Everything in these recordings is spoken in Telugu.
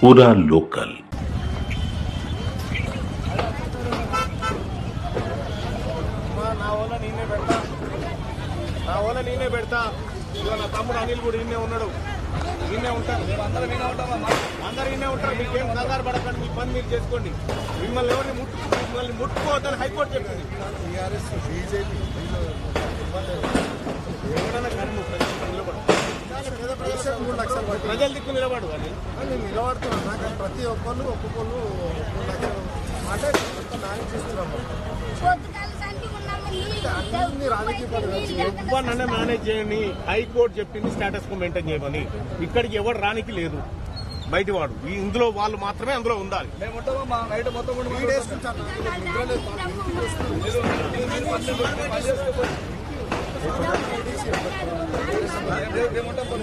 पूरा लोकल। నేనే పెడతా ఇదిగో నా తమ్ముడు అనిల్ కూడా ఇన్నే ఉన్నాడు, ఇన్నే ఉంటారు, అందరూ ఇన్నే ఉంటారు. మీకేం కంగారు పడకండి, మీ పని మీరు చేసుకోండి. మిమ్మల్ని ముట్టుకోవద్దని హైకోర్టు చెప్పింది. ఎవరైనా కానీ ప్రజల దిక్కు నిలబడు అని నిలబడుతున్నా. కానీ ప్రతి ఒక్కళ్ళు ఒక్కొక్కళ్ళు అంటే మేనేజ్ చేస్తున్నాము. ఎవరినన్నా మేనేజ్ చేయండి. హైకోర్టు చెప్పింది స్టేటస్ కో మెయింటైన్ చేయమని. ఇక్కడికి ఎవరు రానికి లేదు, బయటి వాడు ఇందులో వాళ్ళు మాత్రమే అందులో ఉండాలి.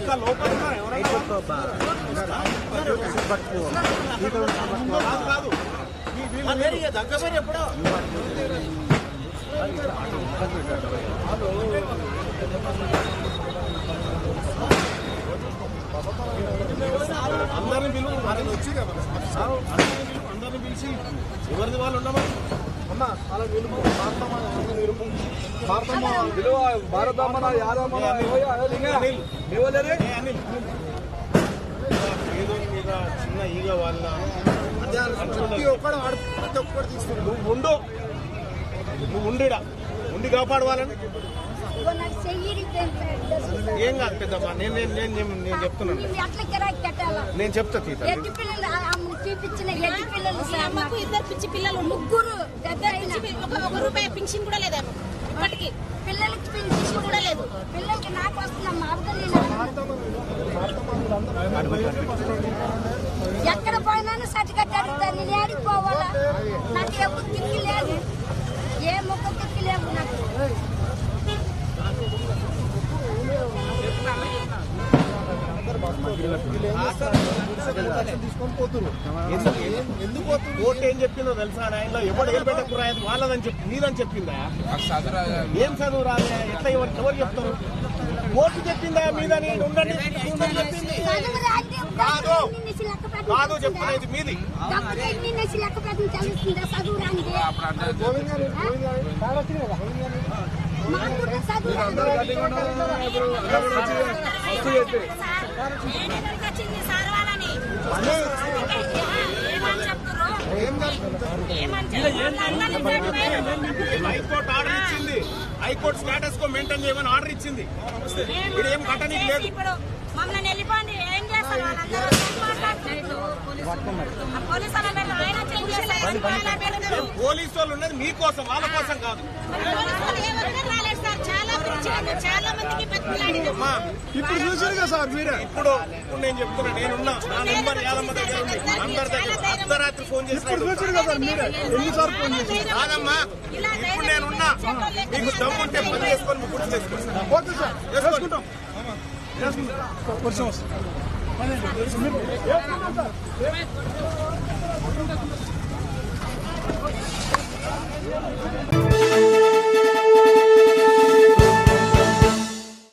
ఇంకా లోపల కాదు దగ్గర ఎప్పుడో అందరిని పిలువు, వచ్చి అందరిని పిలిచి ఎవరిది వాళ్ళు ఉండమా అన్న అలా నిలుపు భారతమ్మన యాదమ్మన ఏదో మీద చిన్న ఈగ వాళ్ళ ప్రతి ఒక్కడు తీసుకుంటు. నువ్వు ఉండిడా ఉండి కాపాడవాలని ఏం కాదు పెద్దమ్మా. నేను చెప్తున్నాను, నేను చెప్తా. ఇద్దరు పిచ్చి పిల్లలు, ముగ్గురు రూపాయి పింఛన్ కూడా లేదా ఇప్పటికి. పిల్లలకి పింఛన్ కూడా లేదు. పిల్లలకి నాకు వస్తుందమ్మా. ఎక్కడ పోయినా సర్టిఫికెట్ అడుగుతాను. నేను ఏడిపోవాలా? నాకు ఎప్పుడు తిరిగి లేదు, ఏ మొక్క తిరిగి లేవు నాకు. తీసుకొని పోతున్నారు. ఎందుకు కోర్టు ఏం చెప్పిందో తెలుసా? ఆయనలో ఎవరు ఏర్పెట్టకు రాయదు వాళ్ళదని చెప్పి నీదని చెప్పిందా? ఏం చదువు రాలే ఎట్లా ఎవరు చెప్తారు? కోర్టు చెప్పిందా మీదని? ఉండండి చెప్పింది కాదు చెప్తున్నది మీది. హైకోర్టు ఆర్డర్ ఇచ్చింది. హైకోర్టు స్టేటస్ కో మెయింటైన్ చేయమని ఆర్డర్ ఇచ్చింది. ఇప్పుడు ఏం కట్టనీకి లేదు. మమ్మల్ని వెళ్ళిపోండి, ఏం చేస్తారు? పోలీసు వాళ్ళు ఉన్నది మీకోసం, వాళ్ళ కోసం కాదు. ఇప్పుడు చూసారు కదా సార్ మీరే. ఇప్పుడు నేను చెప్తున్నా, నేనున్నా. నా నెంబర్ యాదమ్మ దగ్గర ఉంది, అందరి దగ్గర. అర్ధరాత్రి ఫోన్ చేసి చూసారు కదా సార్ మీరే. ఎన్నిసార్లు ఫోన్ చేసి కాదమ్మా. ఇప్పుడు నేనున్నా. మీకు దమ్ముంటే పని చేసుకొని గుర్తు చేసుకోండి. ఓకే సార్, చేసుకుంటాం. వర్షం